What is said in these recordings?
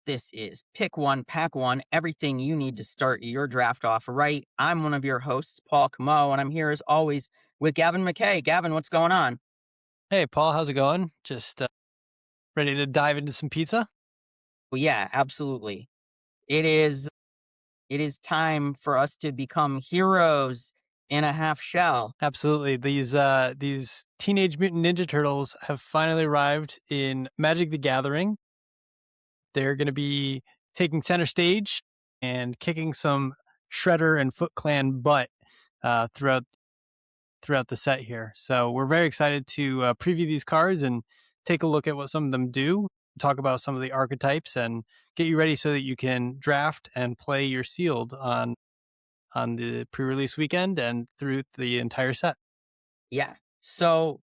This is Pick One, Pack One, everything you need to start your draft off right. I'm one of your hosts, Paul Camo, and I'm here as always with Gavin McKay. Gavin, what's going on? Hey, Paul, how's it going? Just ready to dive into some pizza? Well, yeah, absolutely. It is time for us to become heroes in a half shell. Absolutely. These Teenage Mutant Ninja Turtles have finally arrived in Magic the Gathering. They're going to be taking center stage and kicking some Shredder and Foot Clan butt throughout the set here. So we're very excited to preview these cards and take a look at what some of them do, talk about some of the archetypes, and get you ready so that you can draft and play your sealed on the pre-release weekend and through the entire set. Yeah. So,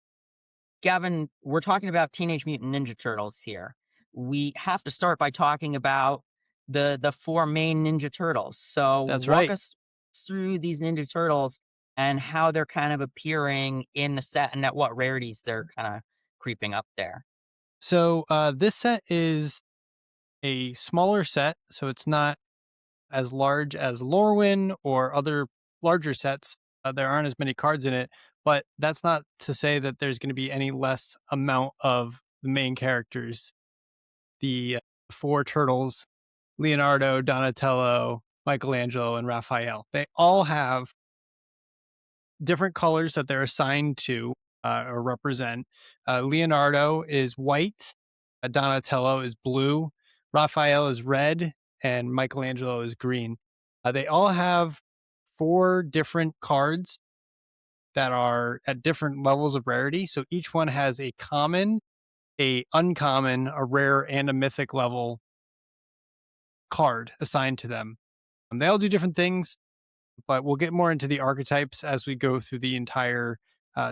Gavin, we're talking about Teenage Mutant Ninja Turtles here. We have to start by talking about the four main Ninja Turtles. So That's walk right. us through these Ninja Turtles and how they're kind of appearing in the set and at what rarities they're kind of creeping up there. So this set is a smaller set, so it's not as large as Lorwyn or other larger sets. There aren't as many cards in it, but that's not to say that there's going to be any less amount of the main characters. The four turtles, Leonardo, Donatello, Michelangelo, and Raphael. They all have different colors that they're assigned to or represent. Leonardo is white, Donatello is blue, Raphael is red, and Michelangelo is green. They all have four different cards that are at different levels of rarity. So each one has a common, a uncommon, a rare, and a mythic level card assigned to them. They all do different things, but we'll get more into the archetypes as we go through the entire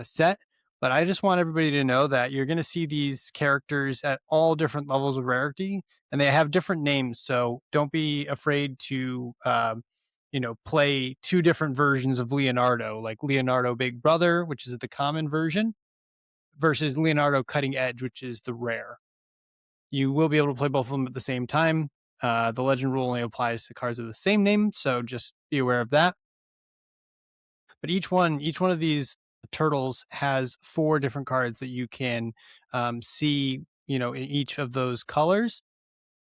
set. But I just want everybody to know that you're going to see these characters at all different levels of rarity, and they have different names. So don't be afraid to, play two different versions of Leonardo, like Leonardo Big Brother, which is the common version, versus Leonardo Cutting Edge, which is the rare. You will be able to play both of them at the same time. The legend rule only applies to cards of the same name, so just be aware of that. But each one of these turtles has four different cards that you can see, in each of those colors.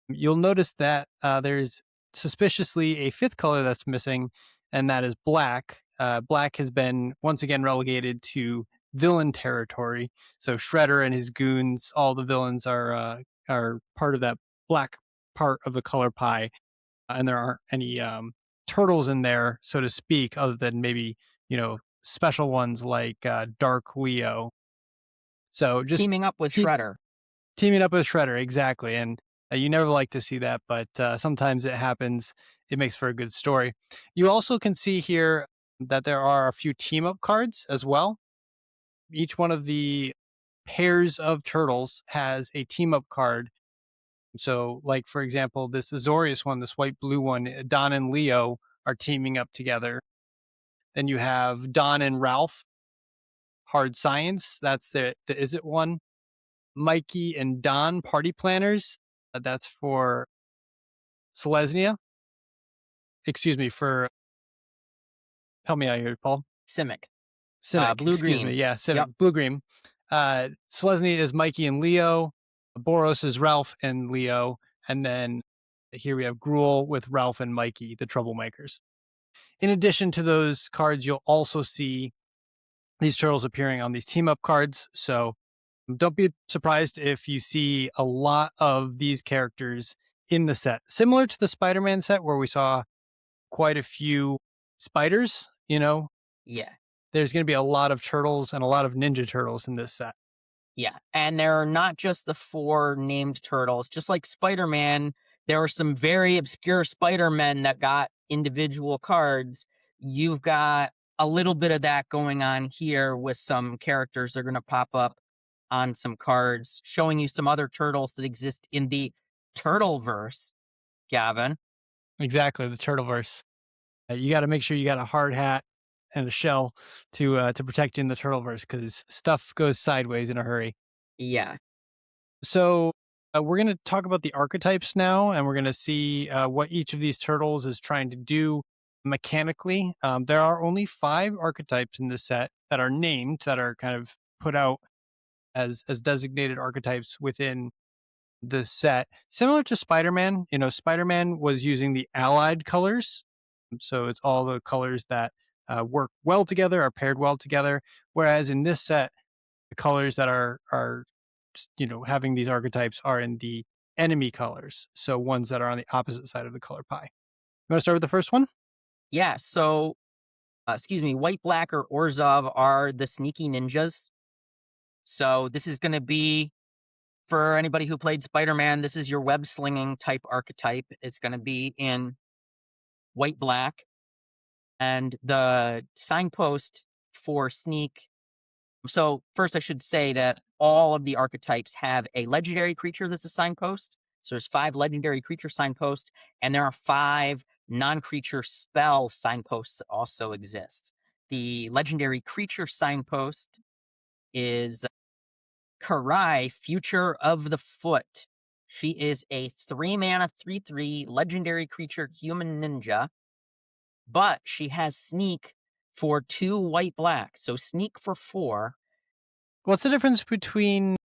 You'll notice that there's suspiciously a fifth color that's missing, and that is black. Black has been once again relegated to villain territory. So Shredder and his goons, all the villains are part of that black part of the color pie, and there aren't any turtles in there, so to speak, other than maybe special ones like Dark Leo. So just Teaming up with keep Shredder. teaming up with Shredder, exactly. And you never like to see that, but sometimes it happens. It makes for a good story. You also can see here that there are a few team up cards as well. Each one of the pairs of turtles has a team up card. So, like, for example, this Azorius one, this white blue one, Don and Leo are teaming up together. Then you have Don and Ralph, Hard Science. That's the Is It one. Mikey and Don, Party Planners. That's for Selesnya. Excuse me, for, help me out here, Paul. Simic. Simic, Blue excuse green. me. Yeah, Simic, Yep. blue green. Selesnya is Mikey and Leo. Boros is Ralph and Leo. And then here we have Gruel with Ralph and Mikey, the Troublemakers. In addition to those cards, you'll also see these turtles appearing on these team up cards. So don't be surprised if you see a lot of these characters in the set. Similar to the Spider-Man set where we saw quite a few spiders, Yeah. there's going to be a lot of turtles and a lot of Ninja Turtles in this set. Yeah. And there are not just the four named turtles. Just like Spider-Man, there are some very obscure Spider-Men that got individual cards. You've got a little bit of that going on here with some characters that are going to pop up on some cards, showing you some other turtles that exist in the Turtleverse, Gavin. Exactly, the Turtleverse. You got to make sure you got a hard hat and a shell to protect you in the Turtleverse, because stuff goes sideways in a hurry. Yeah. So we're going to talk about the archetypes now, and we're going to see what each of these turtles is trying to do mechanically. There are only 5 archetypes in this set that are named, that are kind of put out as designated archetypes within the set. Similar to Spider-Man, Spider-Man was using the allied colors, so it's all the colors that work well together, are paired well together. Whereas in this set, the colors that are having these archetypes are in the enemy colors, so ones that are on the opposite side of the color pie. You want to start with the first one? Yeah, so White, Black, or Orzov are the sneaky ninjas. So this is going to be, for anybody who played Spider-Man, this is your web-slinging type archetype. It's going to be in White, Black. And the signpost for sneak. So first I should say that all of the archetypes have a legendary creature that's a signpost. So there's 5 legendary creature signposts, and there are 5 non-creature spell signposts that also exist. The legendary creature signpost is Karai, Future of the Foot. She is a 3-mana 3/3 legendary creature human ninja, but she has sneak for 2 white black. So sneak for 4. What's the difference between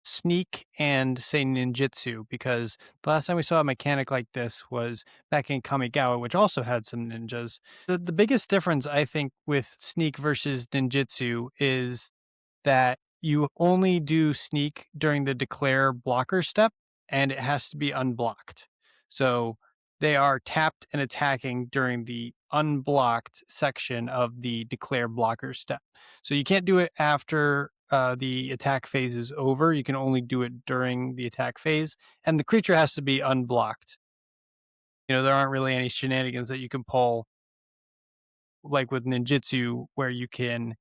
sneak and, say, ninjutsu? Because the last time we saw a mechanic like this was back in Kamigawa, which also had some ninjas. The biggest difference, I think, with sneak versus ninjutsu is that you only do sneak during the declare blocker step, and it has to be unblocked. So they are tapped and attacking during the unblocked section of the declare blocker step. So you can't do it after the attack phase is over. You can only do it during the attack phase, and the creature has to be unblocked. There aren't really any shenanigans that you can pull, like with ninjutsu, where you can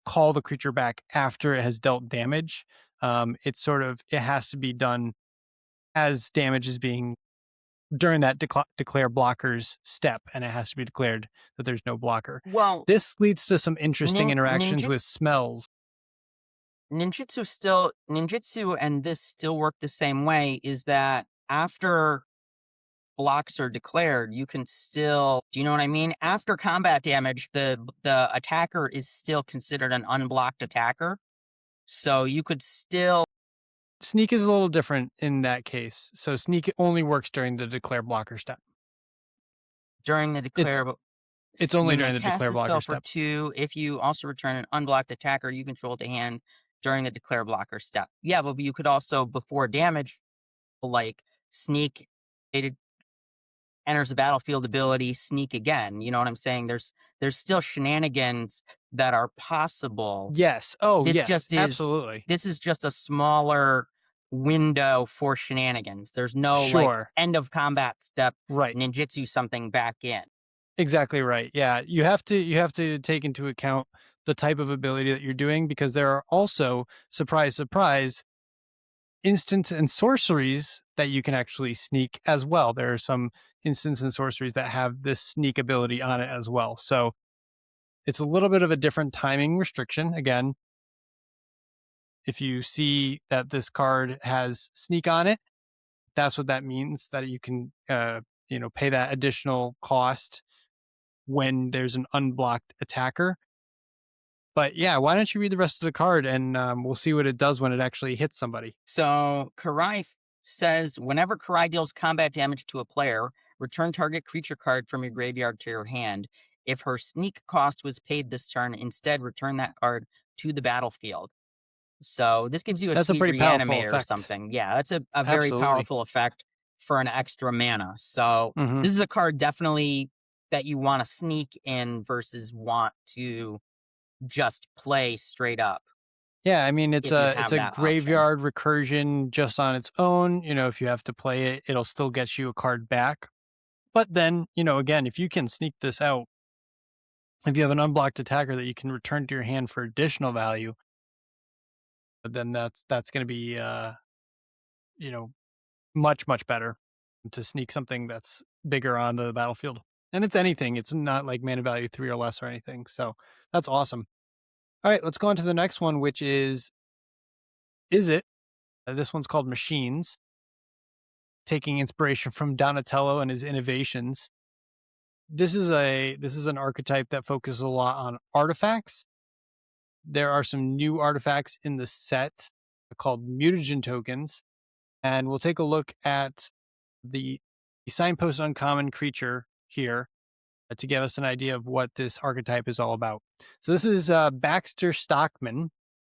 call the creature back after it has dealt damage. It has to be done as damage is being during that declare blockers step, and it has to be declared that there's no blocker. Well, This leads to some interesting interactions with smells. Ninjutsu and this still work the same way, is that after blocks are declared, you can still, do you know what I mean? After combat damage, the attacker is still considered an unblocked attacker. So you could still. Sneak is a little different in that case. So sneak only works during the declare blocker step. During the declare. It's only You during may the cast declare a blocker spell for step. 2 if you also return an unblocked attacker you control to hand during the declare blocker step. Yeah, but you could also, before damage, like sneak, it enters the battlefield ability, sneak again. You know what I'm saying? There's still shenanigans that are possible. Yes. Oh, This yes. just is Absolutely. this is just a smaller window for shenanigans. There's no like Sure. end of combat step, Right. ninjutsu something back in. Exactly right. Yeah, you have to take into account the type of ability that you're doing, because there are also, surprise surprise, instants and sorceries that you can actually sneak as well. There are some instants and sorceries that have this sneak ability on it as well. So it's a little bit of a different timing restriction. Again, if you see that this card has sneak on it, that's what that means, that you can pay that additional cost when there's an unblocked attacker. But yeah, why don't you read the rest of the card, and we'll see what it does when it actually hits somebody. So Karai says, whenever Karai deals combat damage to a player, return target creature card from your graveyard to your hand. If her sneak cost was paid this turn, instead return that card to the battlefield. So this gives you a That's a sweet pretty powerful reanimate or effect. something. Yeah, that's a very Absolutely. powerful effect for an extra mana. So Hmm. this is a card definitely that you want to sneak in versus want to just play straight up Yeah, I mean, it's if you a it's have a that option. graveyard recursion just on its own. If you have to play it, it'll still get you a card back. But then, again, if you can sneak this out, if you have an unblocked attacker that you can return to your hand for additional value, then that's going to be you know much much better to sneak something that's bigger on the battlefield. And it's anything. It's not like mana value 3 or less or anything. So that's awesome. All right, let's go on to the next one, which is it This one's called Machines, taking inspiration from Donatello and his innovations. This is an archetype that focuses a lot on artifacts. There are some new artifacts in the set called Mutagen tokens, and we'll take a look at the signpost uncommon creature here to give us an idea of what this archetype is all about. So this is Baxter Stockman.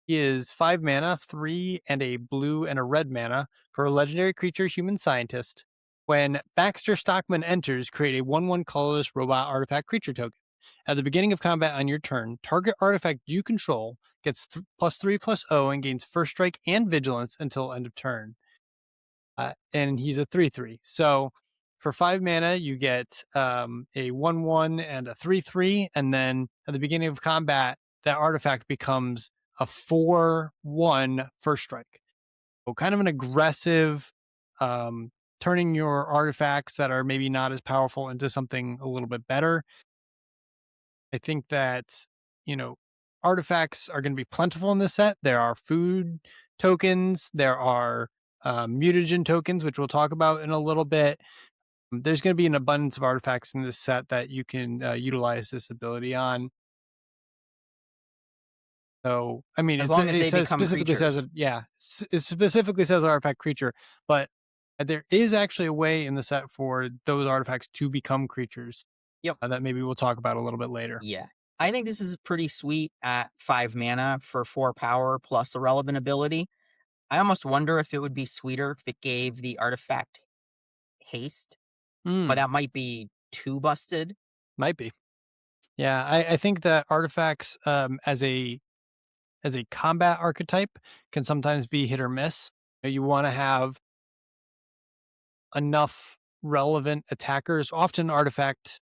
He is 5 mana, 3 and a blue and a red mana for a legendary creature human scientist. When Baxter Stockman enters, create a 1/1 colorless robot artifact creature token. At the beginning of combat on your turn, target artifact you control gets +3/+0 and gains first strike and vigilance until end of turn. And he's a 3/3. So for 5 mana, you get a 1/1 and a 3/3. And then at the beginning of combat, that artifact becomes a 4/1 first strike. So kind of an aggressive, turning your artifacts that are maybe not as powerful into something a little bit better. I think that, artifacts are going to be plentiful in this set. There are food tokens, there are mutagen tokens, which we'll talk about in a little bit. There's going to be an abundance of artifacts in this set that you can utilize this ability on. So, I mean, As long as they become specifically creatures. it specifically says artifact creature, but there is actually a way in the set for those artifacts to become creatures. Yep. That maybe we'll talk about a little bit later. Yeah. I think this is pretty sweet at 5 mana for 4 power plus a relevant ability. I almost wonder if it would be sweeter if it gave the artifact haste, but that might be too busted. Might be. Yeah, I think that artifacts as a combat archetype can sometimes be hit or miss. You want to have enough relevant attackers. Often artifact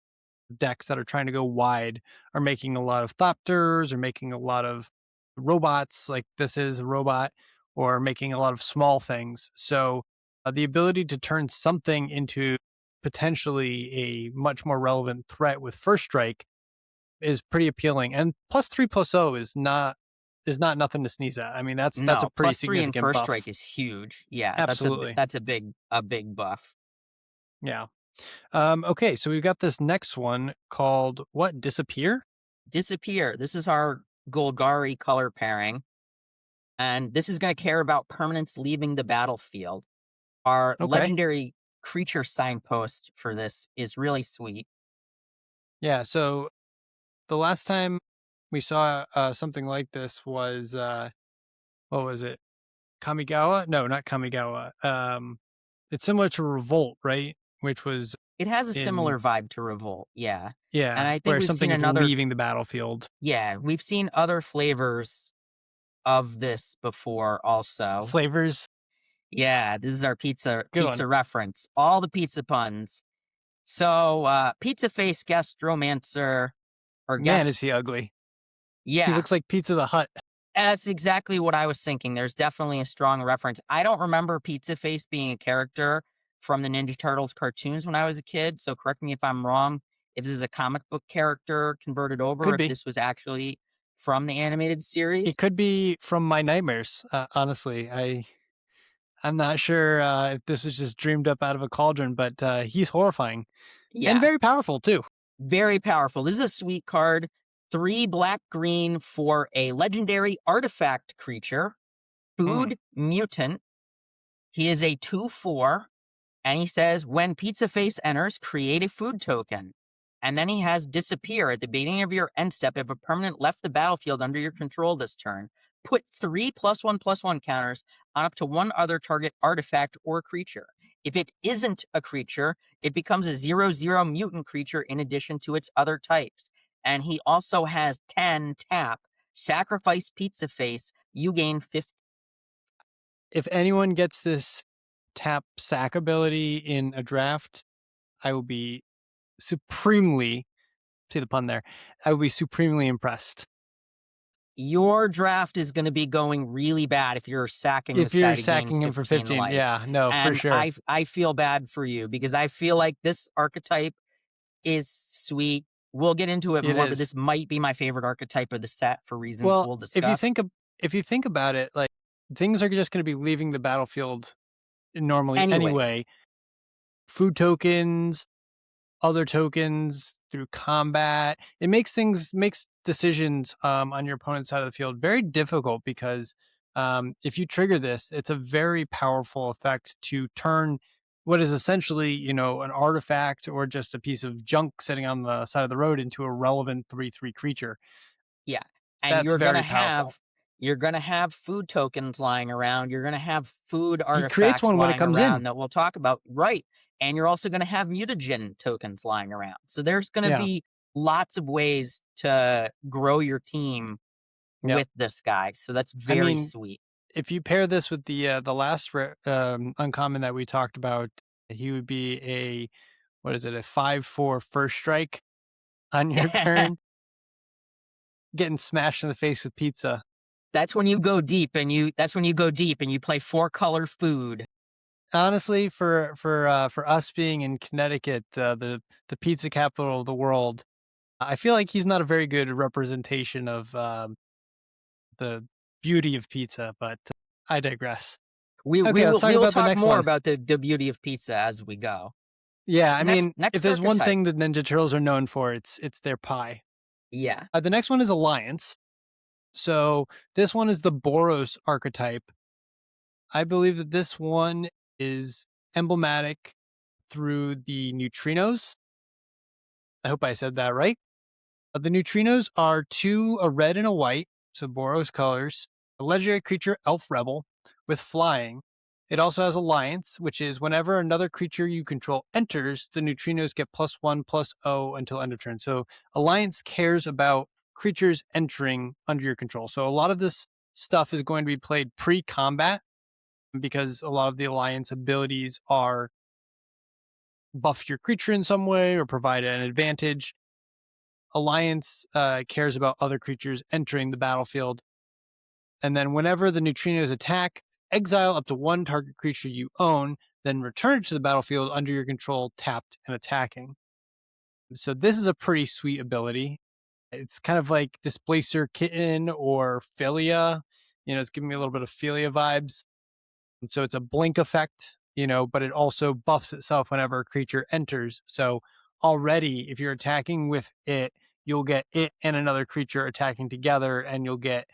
decks that are trying to go wide are making a lot of thopters or making a lot of robots, like this is a robot, or making a lot of small things. So the ability to turn something into potentially a much more relevant threat with first strike is pretty appealing. And +3/+0 is not nothing to sneeze at. I mean, that's a No, pretty +3 and significant first buff. strike is huge. Yeah, Absolutely. that's a big buff. Yeah. Okay, so we've got this next one called what? Disappear? Disappear. This is our Golgari color pairing, and this is going to care about permanents leaving the battlefield. Our Okay. legendary creature signpost for this is really sweet. Yeah, so the last time we saw something like this was what was it? Kamigawa? No, not Kamigawa. It's similar to Revolt, right? Which was It has a in similar vibe to Revolt, yeah. And yeah, I think where we've something seen is another leaving the battlefield. yeah, we've seen other flavors of this before also. Flavors, Yeah, this is our good one. pizza reference. All the pizza puns. So, pizza face guest romancer or Man, guest is he ugly. He yeah, looks like Pizza the Hut. that's exactly what I was thinking. There's definitely a strong reference. I don't remember Pizza Face being a character from the Ninja Turtles cartoons when I was a kid, so correct me if I'm wrong. If this is a comic book character converted over, Could if be. this was actually from the animated It series. could be from my nightmares. Honestly, I'm not sure if this is just dreamed up out of a cauldron, but he's horrifying and Yeah, very powerful too. very powerful. This is a sweet card. 3 black green for a legendary artifact creature, Mm. food mutant. He is a 2/4. And he says, when Pizza Face enters, create a food token. And then he has disappear at the beginning of your end step if a permanent left the battlefield under your control this turn. Put 3 +1/+1 counters on up to one other target artifact or creature. If it isn't a creature, it becomes a 0/0 mutant creature in addition to its other types. And he also has 10 tap. Sacrifice Pizza Face, you gain 50. If anyone gets this tap sack ability in a draft, I will be supremely, see the pun there, I will be supremely impressed. Your draft is going to be going really bad if you're sacking If this guy you're to gain sacking him for 15 15, life. yeah, no, for And sure. I feel bad for you because I feel like this archetype is sweet. We'll get into it It more, but is. this might be my favorite archetype of the set for reasons Well, we'll discuss. if you think about it, like things are just going to be leaving the battlefield normally Anyways, anyway. Food tokens, other tokens through combat. It makes decisions on your opponent's side of the field very difficult because if you trigger this, it's a very powerful effect to turn what is essentially, you know, an artifact or just a piece of junk sitting on the side of the road into a relevant 3/3 creature. yeah, and That's very powerful. you're gonna have food tokens lying around, you're gonna have food He creates artifacts one when it lying comes around in. that we'll talk about, right, and you're also gonna have mutagen tokens lying around. So there's gonna Yeah. be lots of ways to grow your team Yep. with this guy, so that's I very mean, sweet. if you pair this with the last uncommon that we talked about, he would be a what is it, a 5/4 first strike on your turn, getting smashed in the face with pizza. That's when you go deep and you play 4-color food. Honestly, for us being in Connecticut, the pizza capital of the world, I feel like he's not a very good representation of the beauty of pizza, but I digress. Okay, let's talk We will about the talk next more one. about the beauty of pizza as we go. Yeah, I mean, if Next there's one archetype. thing that Ninja Turtles are known for, it's their pie. Yeah. The next one is Alliance. So this one is the Boros archetype. I believe that this one is emblematic through the neutrinos. I hope I said that right. The neutrinos are two, a red and a white, so Boros colors, a legendary creature, Elf Rebel, with flying. It also has Alliance, which is whenever another creature you control enters, the neutrinos get +1/+0 until end of turn. So Alliance cares about creatures entering under your control. So a lot of this stuff is going to be played pre-combat because a lot of the Alliance abilities are buff your creature in some way or provide an advantage. Alliance cares about other creatures entering the battlefield. And then whenever the neutrinos attack, exile up to one target creature you own, then return it to the battlefield under your control, tapped and attacking. So this is a pretty sweet ability. It's kind of like Displacer Kitten or Philia. You know, it's giving me a little bit of Philia vibes. And so it's a blink effect, you know, but it also buffs itself whenever a creature enters. So already, if you're attacking with it, you'll get it and another creature attacking together, and you'll get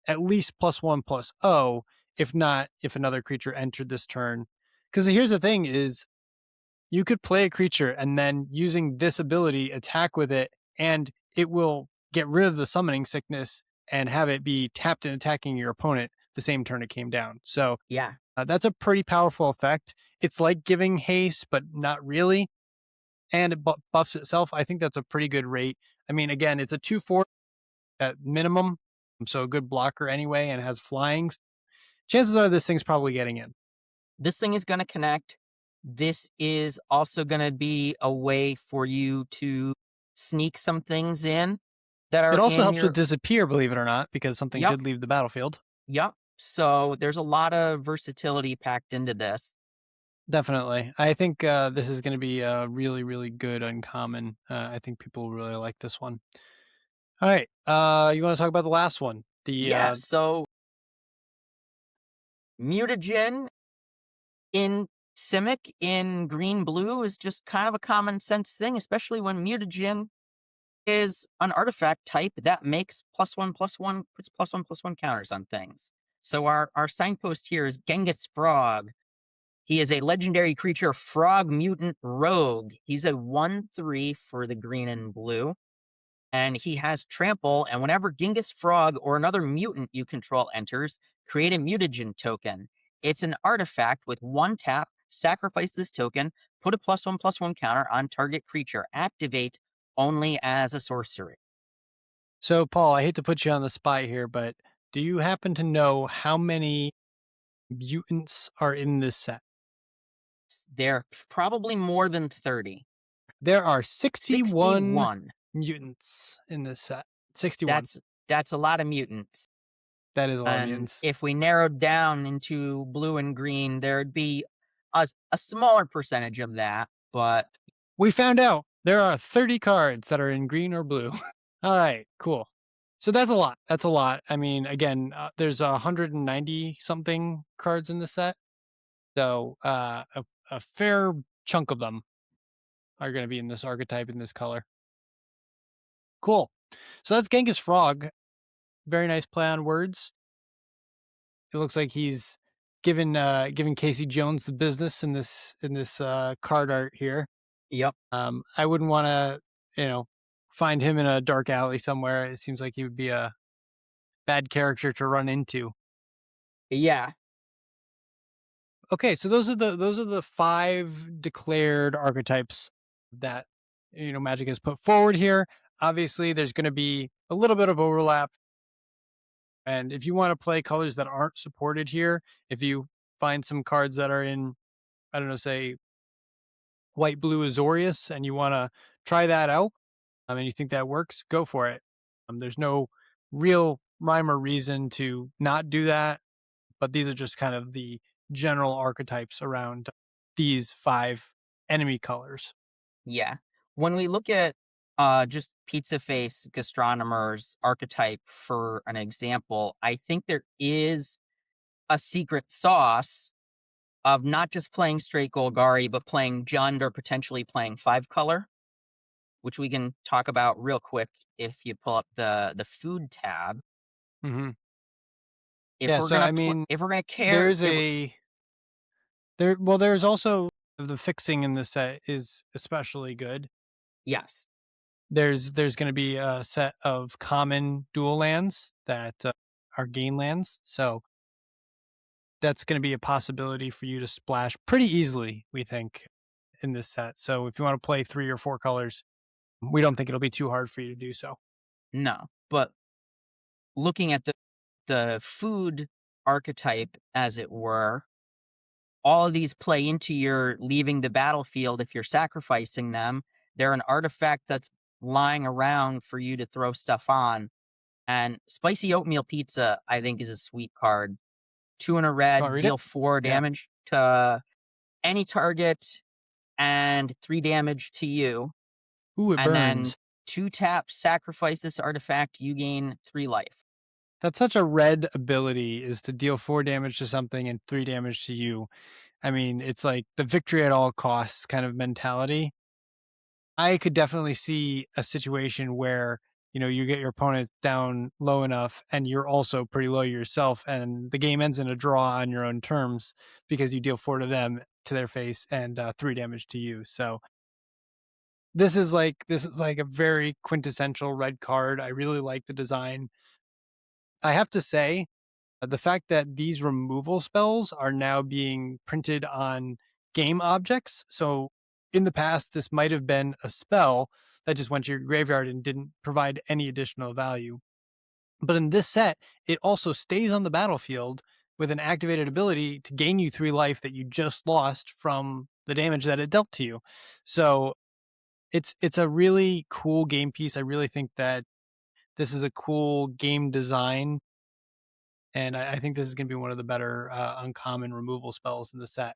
at least +1/+0, if not, if another creature entered this turn. Because here's the thing is you could play a creature and then using this ability, attack with it, and it will get rid of the summoning sickness and have it be tapped and attacking your opponent the same turn it came down. So Yeah. that's a pretty powerful effect. It's like giving haste, but not really. And it buffs itself. I think that's a pretty good rate. I mean, again, it's a 2/4 at minimum. So a good blocker anyway, and has flying. Chances are this thing's probably getting in. This thing is gonna connect. This is also gonna be a way for you to sneak some things in that It are also in helps with your. disappear, believe it or not, because something Yep. did leave the battlefield. Yep. So there's a lot of versatility packed into this. Definitely. I think this is going to be a really, really good uncommon. I think people really like this one. All right. You want to talk about the last one? The Yeah, so mutagen in Simic in green blue is just kind of a common sense thing, especially when mutagen is an artifact type that makes +1/+1, puts +1/+1 counters on things. So our signpost here is Genghis Frog. He is a legendary creature, Frog Mutant Rogue. He's a 1/3 for the green and blue, and he has trample. And whenever Genghis Frog or another mutant you control enters, create a mutagen token. It's an artifact with one tap. Sacrifice this token. Put a +1/+1 counter on target creature. Activate only as a sorcery. So, Paul, I hate to put you on the spot here, but do you happen to know how many mutants are in this set? They're probably more than 30. There are 61 61. mutants in this set. 61. That's a lot of mutants. That is a lot of And mutants. if we narrowed down into blue and green, there'd be a smaller percentage of that. But We found out there are 30 cards that are in green or blue. All right, cool. So that's a lot. That's a lot. I mean, again, there's 190 something cards in the set, so a fair chunk of them are going to be in this archetype in this color. Cool. So that's Genghis Frog. Very nice play on words. It looks like he's giving Casey Jones the business in this card art here. Yep. I wouldn't want to, find him in a dark alley somewhere. It seems like he would be a bad character to run into. Yeah. Okay, so those are the 5 declared archetypes that Magic has put forward here. Obviously, there's going to be a little bit of overlap, and if you want to play colors that aren't supported here, if you find some cards that are in, I don't know, say white blue Azorius, and you want to try that out, and you think that works, go for it. There's no real rhyme or reason to not do that, but these are just kind of the general archetypes around these 5 enemy colors. Yeah. When we look at just Pizza Face Gastronomer's archetype for an example, I think there is a secret sauce of not just playing straight Golgari, but playing Jund or potentially playing 5-color, which we can talk about real quick if you pull up the food tab. Mm-hmm. If Yeah, we're so gonna I mean, if we're gonna care, there's a there. Well, there's also the fixing in the set is especially good. yes, There's going to be a set of common dual lands that are gain lands, so that's going to be a possibility for you to splash pretty easily, we think, in this set. So if you want to play 3 or 4 colors, we don't think it'll be too hard for you to do so. no, but looking at the food archetype, as it were, all of these play into your leaving the battlefield if you're sacrificing them. They're an artifact that's lying around for you to throw stuff on. And spicy oatmeal pizza, I think, is a sweet card. 2 in a You want to red, read it? deal 4 Yeah. damage to any target and 3 damage to you. Ooh, it And then burns. 2 taps, sacrifice this artifact, you gain 3 life. That's such a red ability, is to deal 4 damage to something and 3 damage to you. I mean, it's like the victory at all costs kind of mentality. I could definitely see a situation where, you get your opponent down low enough and you're also pretty low yourself, and the game ends in a draw on your own terms because you deal 4 to them, to their face, and 3 damage to you. So this is like a very quintessential red card. I really like the design. I have to say, the fact that these removal spells are now being printed on game objects. So in the past, this might have been a spell that just went to your graveyard and didn't provide any additional value. But in this set, it also stays on the battlefield with an activated ability to gain you 3 life that you just lost from the damage that it dealt to you. So it's a really cool game piece. I really think that this is a cool game design, and I think this is going to be one of the better uncommon removal spells in the set.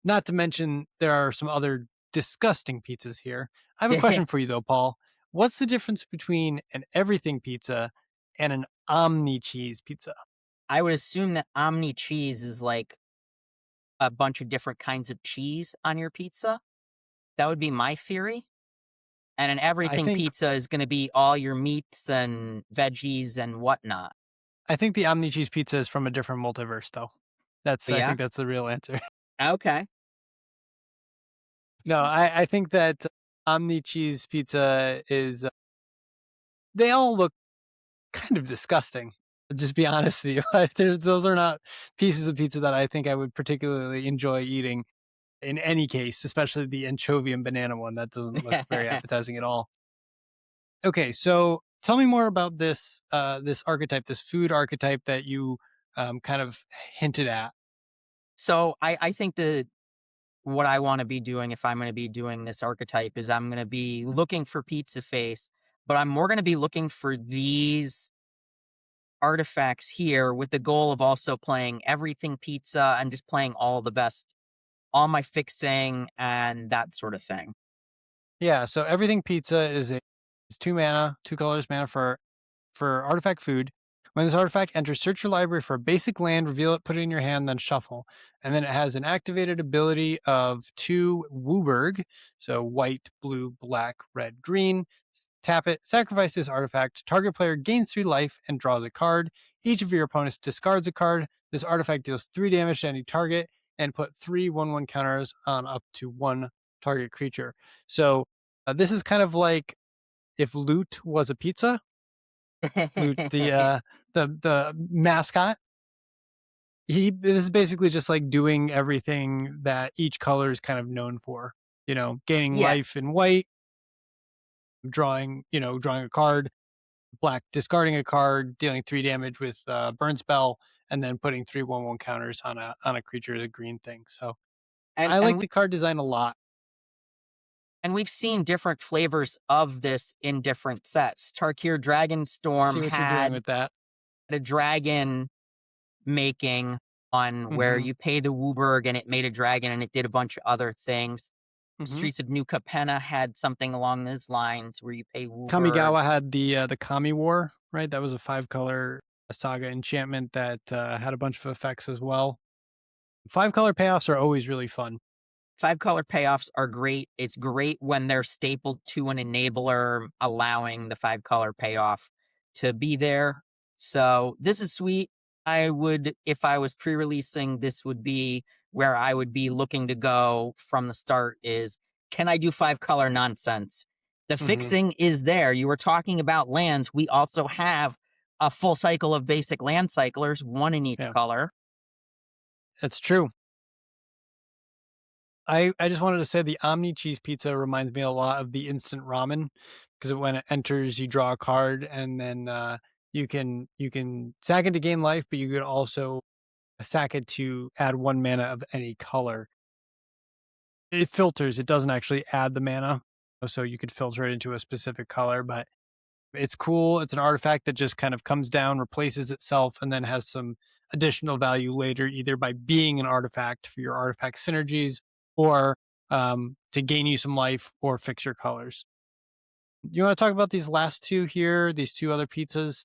Not to mention, there are some other disgusting pizzas here. I have a question for you, though, Paul. What's the difference between an everything pizza and an omni cheese pizza? I would assume that Omni cheese is like a bunch of different kinds of cheese on your pizza. That would be my theory. And an I everything think pizza is going to be all your meats and veggies and whatnot. I think the omni cheese pizza is from a different multiverse, though. But I yeah, think that's the real answer. okay. No, I think that omni cheese pizza is. They all look kind of disgusting. To just be honest with you, those are not pieces of pizza that I think I would particularly enjoy eating in any case, especially the anchovy and banana one. That doesn't look very appetizing at all. Okay, so tell me more about this archetype, this food archetype that you kind of hinted at. So I think that what I want to be doing if I'm going to be doing this archetype is I'm going to be looking for Pizza Face, but I'm more going to be looking for these artifacts here with the goal of also playing everything pizza and just playing all the best, all my fixing and that sort of thing. Yeah, so everything pizza is 2 mana, 2 colors, mana for for artifact food. When this artifact enters, search your library for a basic land, reveal it, put it in your hand, then shuffle. And then it has an activated ability of 2 Wooburg, so white, blue, black, red, green. Tap it, sacrifice this artifact. Target player gains 3 life and draws a card. Each of your opponents discards a card. This artifact deals 3 damage to any target and put 3 1/1 counters on up to 1 target creature. So this is kind of like if Loot was a pizza. Loot, the mascot. This is basically just like doing everything that each color is kind of known for. Gaining Yeah, life in white, drawing a card, black discarding a card, dealing 3 damage with burn spell, and then putting 3 1/1 counters on a creature, the green thing. So and I and like we the card design a lot. and we've seen different flavors of this in different sets. Tarkir Dragonstorm See what you're doing had with that. a dragon making one where Hmm. you pay the Wooburg and it made a dragon and it did a bunch of other things. Hmm. Streets of New Capenna had something along those lines where you pay Wooburg. Kamigawa had the Kami War, right? That was a 5-color saga enchantment that had a bunch of effects as well. 5-color payoffs are always really fun. 5-color payoffs are great. It's great when they're stapled to an enabler, allowing the 5-color payoff to be there. So this is sweet. If I was pre-releasing, this would be where I would be looking to go from the start is, can I do 5-color nonsense? The Hmm. fixing is there. You were talking about lands. We also have a full cycle of basic land cyclers, one in each Yeah, color. that's true. I just wanted to say the Omni Cheese Pizza reminds me a lot of the instant ramen because when it enters, you draw a card and then you can sack it to gain life, but you could also sack it to add 1 mana of any color. It filters. It doesn't actually add the mana, so you could filter it into a specific color, but it's cool. It's an artifact that just kind of comes down, replaces itself, and then has some additional value later, either by being an artifact for your artifact synergies or to gain you some life or fix your colors. You want to talk about these last 2 here, these 2 other pizzas,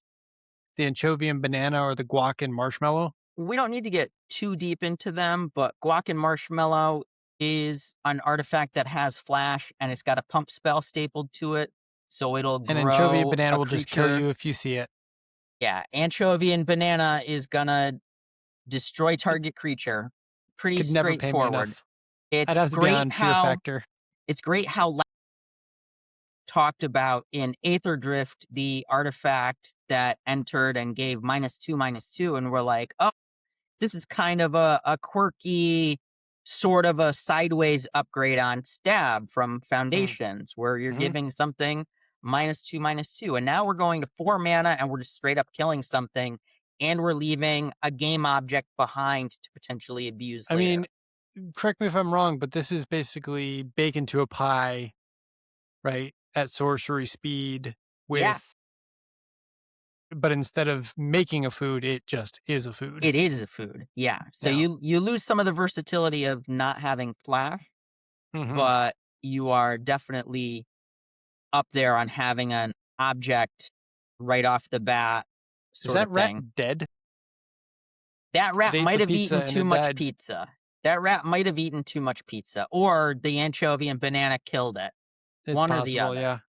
the anchovy and banana or the guac and marshmallow? We don't need to get too deep into them, but Guac and Marshmallow is an artifact that has flash and it's got a pump spell stapled to it. So it'll And anchovy and grow banana a will just kill creature. you if you see it. Yeah, Anchovy and Banana is gonna destroy target creature. Pretty Could never pay me straightforward. enough. I'd It's have to be great on Fear how Factor. it's great how talked about in Aether Drift, the artifact that entered and gave -2/-2, and we're like, oh, this is kind of a quirky, sort of a sideways upgrade on Stab from Foundations, where you're Mm-hmm. giving something -2/-2. And now we're going to 4 mana and we're just straight up killing something, and we're leaving a game object behind to potentially abuse I later. mean, correct me if I'm wrong, but this is basically bake into a pie, right? At sorcery speed Yeah, but instead of making a food, it just is a food. it is a food. Yeah. So Yeah. you lose some of the versatility of not having flash, Hmm. but you are definitely up there on having an object right off the bat Is sort that of thing. rat dead? That It rat ate might the have pizza eaten and too it much died. pizza. That rat might have eaten too much pizza, or the anchovy and banana killed it. It's One or the possible, other. yeah.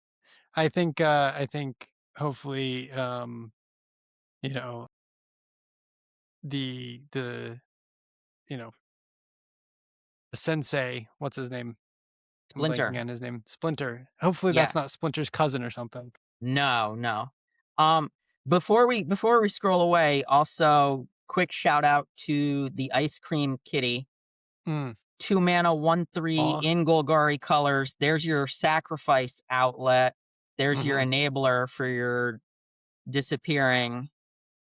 I think hopefully you know, the you know, the sensei, what's his name? I'm blanking Splinter. on his name. Splinter. Hopefully Yeah. that's not Splinter's cousin or something. No, no. Um, before we scroll away, also quick shout out to the ice cream kitty. Mm. 2 mana, 1/3 Aw. in Golgari colors. There's your sacrifice outlet. There's your Mhm. enabler for your disappearing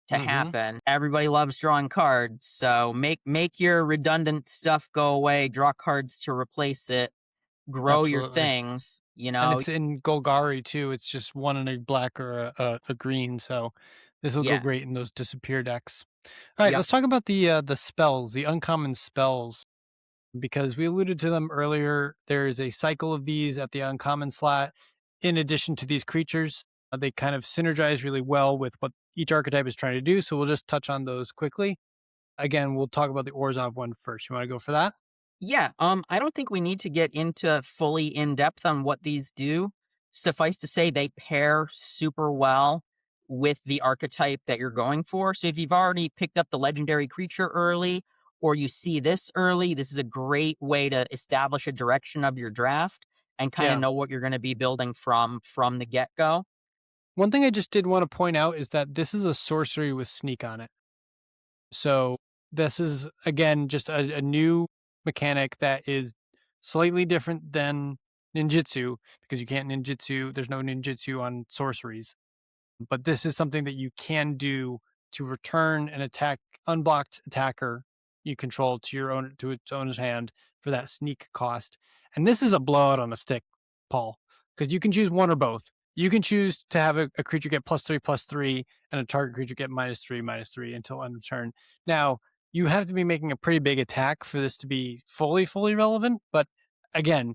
to Mhm. happen. Everybody loves drawing cards, so make your redundant stuff go away, draw cards to replace it, grow your Absolutely. things, And it's in Golgari too. It's just one in a black or a green. So this will go yeah. great in those disappear decks. All right, Yep. let's talk about the spells, the uncommon spells, because we alluded to them earlier. There's a cycle of these at the uncommon slot, in addition to these creatures. They kind of synergize really well with what each archetype is trying to do. So we'll just touch on those quickly. Again, we'll talk about the Orzhov one first. You want to go for that? Yeah, I don't think we need to get into fully in depth on what these do. Suffice to say, they pair super well with the archetype that you're going for. So if you've already picked up the legendary creature early, or you see this early, this is a great way to establish a direction of your draft and kind of Yeah. know what you're going to be building from the get go. One thing I just did want to point out is that this is a sorcery with sneak on it. So this is again just a new mechanic that is slightly different than ninjutsu because you can't ninjutsu. There's no ninjutsu on sorceries, but this is something that you can do to return an attack unblocked attacker you control to your own to its owner's hand for that sneak cost. And this is a blowout on a stick, Paul, because you can choose one or both. You can choose to have a creature get +3/+3 and a target creature get -3/-3 until end of turn. Now, you have to be making a pretty big attack for this to be fully relevant. But again,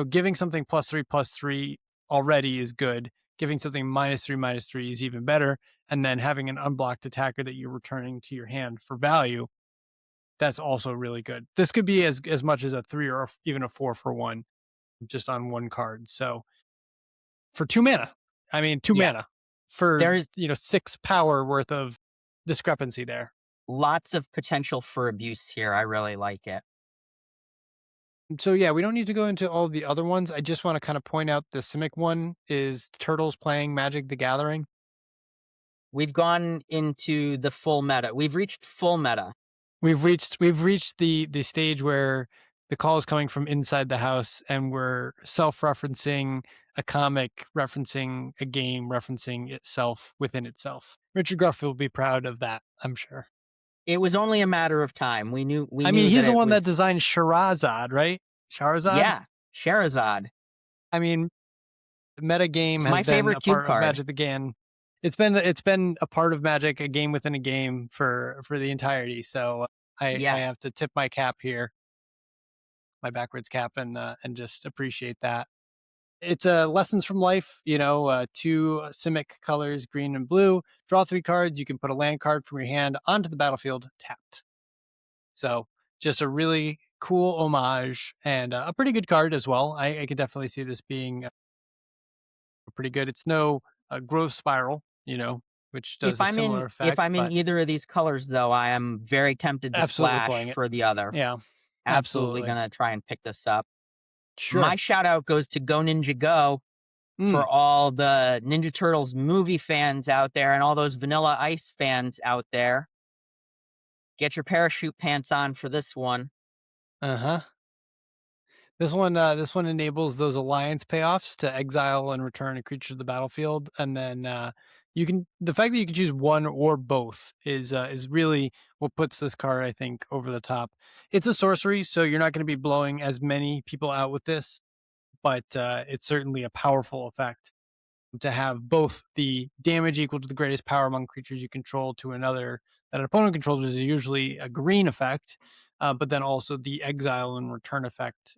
giving something +3/+3 already is good. Giving something -3/-3 is even better. And then having an unblocked attacker that you're returning to your hand for value, that's also really good. This could be as much as a 3 or even a 4 for 1 just on one card. So for 2 mana, I mean 2 Yeah, mana for, there's 6 power worth of discrepancy there. lots of potential for abuse here. I really like it. So yeah, we don't need to go into all the other ones. I just want to kind of point out the Simic one is Turtles playing Magic the Gathering. We've gone into the full meta. We've reached full meta. We've reached the stage where the call is coming from inside the house and we're self-referencing a comic, referencing a game, referencing itself within itself. Richard Garfield will be proud of that, I'm sure. It was only a matter of time. We I mean, knew that he's the it one that was. designed Sharazad, right? Sharazad? Yeah, Sherazade. I mean, metagame It's has my been favorite a cube part of card. Magic the Game. It's been a part of Magic, a game within a game for the entirety. So I Yeah. have to tip my cap here, my backwards cap, and just appreciate that. It's lessons from life, two Simic colors, green and blue. Draw 3 cards. You can put a land card from your hand onto the battlefield tapped. So just a really cool homage and a pretty good card as well. I could definitely see this being pretty good. It's no growth spiral, which does a similar If effect, I'm in but either of these colors though, I am very tempted to absolutely splash playing it. for the other. Yeah, Absolutely absolutely. gonna try and pick this up. My Sure. shout out goes to Go Ninja Go Mm, for all the Ninja Turtles movie fans out there and all those Vanilla Ice fans out there. Get your parachute pants on for this one. uh-huh. This one enables those alliance payoffs to exile and return a creature to the battlefield, and then the fact that you can choose one or both is really what puts this card, I think, over the top. It's a sorcery, so you're not going to be blowing as many people out with this, but it's certainly a powerful effect to have both the damage equal to the greatest power among creatures you control to another that an opponent controls, which is usually a green effect, but then also the exile and return effect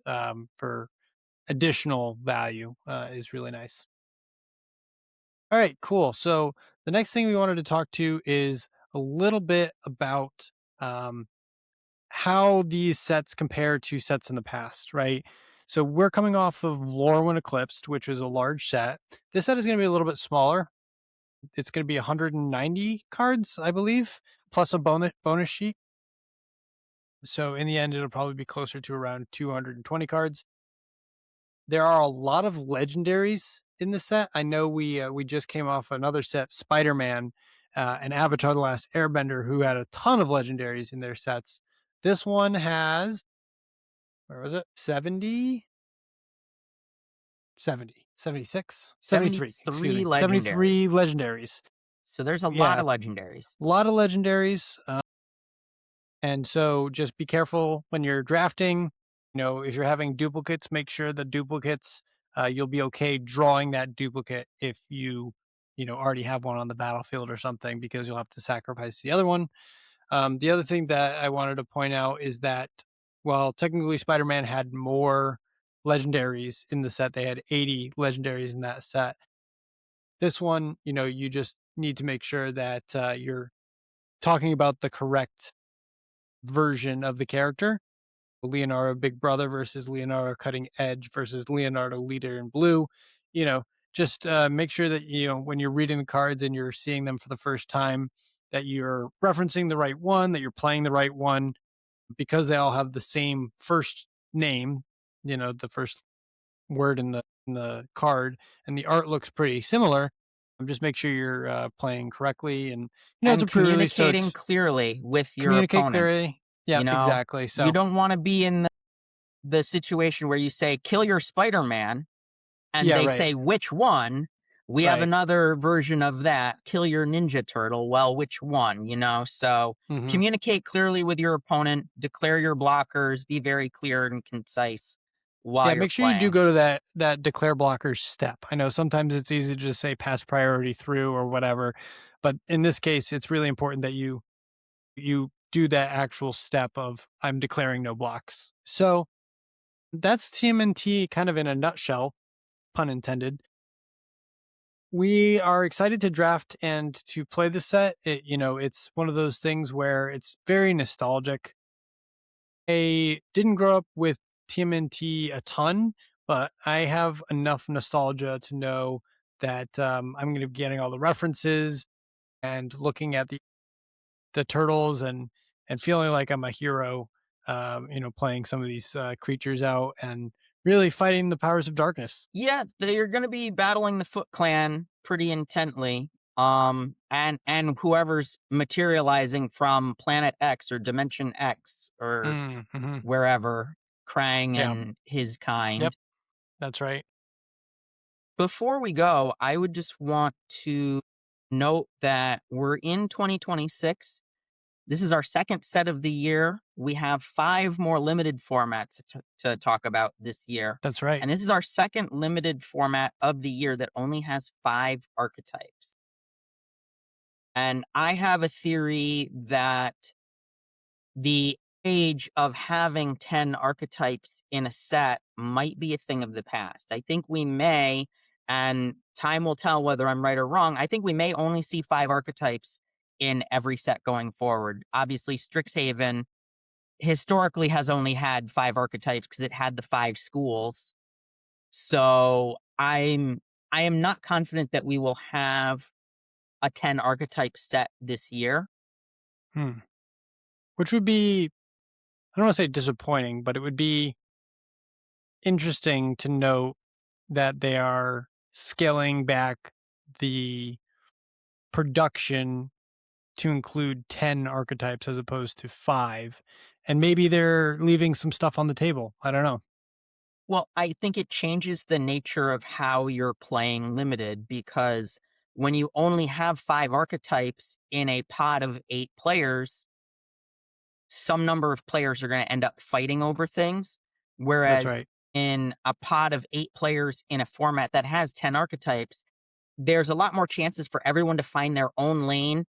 for additional value is really nice. All right, cool. So the next thing we wanted to talk to is a little bit about um, how these sets compare to sets in the past, right? So we're coming off of Lorwyn Eclipsed, which is a large set. This set is going to be a little bit smaller. It's going to be 190 cards, I believe, plus a bonus sheet. So in the end, it'll probably be closer to around 220 cards. There are a lot of legendaries in the set. I know we just came off another set, Spider-Man, and Avatar: The Last Airbender, who had a ton of legendaries in their sets. This one has, where was it? 70, 70, 76, 73. 73 73 legendaries. legendaries. So there's a lot Yeah, of legendaries. a lot of legendaries. And so just be careful when you're drafting. If you're having duplicates, make sure the duplicates, you'll be okay drawing that duplicate if you already have one on the battlefield or something, because you'll have to sacrifice the other one. The other thing that I wanted to point out is that while technically Spider-Man had more legendaries in the set, they had 80 legendaries in that set. This one, you just need to make sure that you're talking about the correct version of the character. Leonardo Big Brother versus Leonardo Cutting Edge versus Leonardo Leader in Blue. You know, just make sure that when you're reading the cards and you're seeing them for the first time, that you're referencing the right one, that you're playing the right one, because they all have the same first name. The first word in the card, and the art looks pretty similar. Just make sure you're playing correctly, and it's And a pre-release, so communicating it's clearly with your communicate opponent. clearly. You Yep, know, exactly. you So don't want to be in the situation where you say, kill your Spider-Man, and yeah, they right, say, which one? We have right. another version of that. Kill your Ninja Turtle. Well, which one? So Hmm. communicate clearly with your opponent, declare your blockers, be very clear and concise while Yeah, you're make sure you do playing. go to that declare blockers step. I know sometimes it's easy to just say pass priority through or whatever, but in this case, it's really important that you do that actual step of I'm declaring no blocks. So that's TMNT kind of in a nutshell, pun intended. We are excited to draft and to play the set. It's one of those things where it's very nostalgic. I didn't grow up with TMNT a ton, but I have enough nostalgia to know that I'm going to be getting all the references and looking at the turtles and feeling like I'm a hero. Playing some of these creatures out and really fighting the powers of darkness. Yeah, they're going to be battling the Foot Clan pretty intently. And whoever's materializing from Planet X or Dimension X or Mm-hmm. wherever, Krang Yeah. and his Yep. kind. That's right. Before we go, I would just want to note that we're in 2026. This is our second set of the year. We have 5 more limited formats to talk about this year. That's right. And this is our second limited format of the year that only has 5 archetypes. And I have a theory that the age of having 10 archetypes in a set might be a thing of the past. I think we may, and time will tell whether I'm right or wrong, I think we may only see 5 archetypes in every set going forward. Obviously, Strixhaven historically has only had 5 archetypes because it had the 5 schools. So I am not confident that we will have a 10 archetype set this year. Hmm. Which would be, I don't want to say disappointing, but it would be interesting to note that they are scaling back the production to include 10 archetypes as opposed to 5. And maybe they're leaving some stuff on the table. I don't know. Well, I think it changes the nature of how you're playing limited because when you only have 5 archetypes in a pod of 8 players, some number of players are going to end up fighting over things. That's Whereas right. in a pod of 8 players in a format that has 10 archetypes, there's a lot more chances for everyone to find their own lane.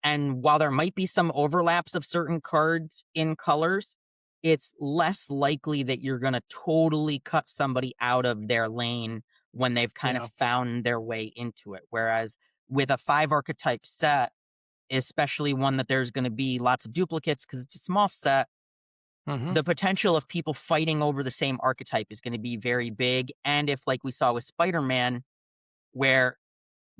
And while there might be some overlaps of certain cards in colors, it's less likely that you're going to totally cut somebody out of their lane when they've kind of Yeah. found their way into it. Whereas with a 5 archetype set, especially one that there's going to be lots of duplicates because it's a small set, Hmm. the potential of people fighting over the same archetype is going to be very big. And if, like we saw with Spider-Man, where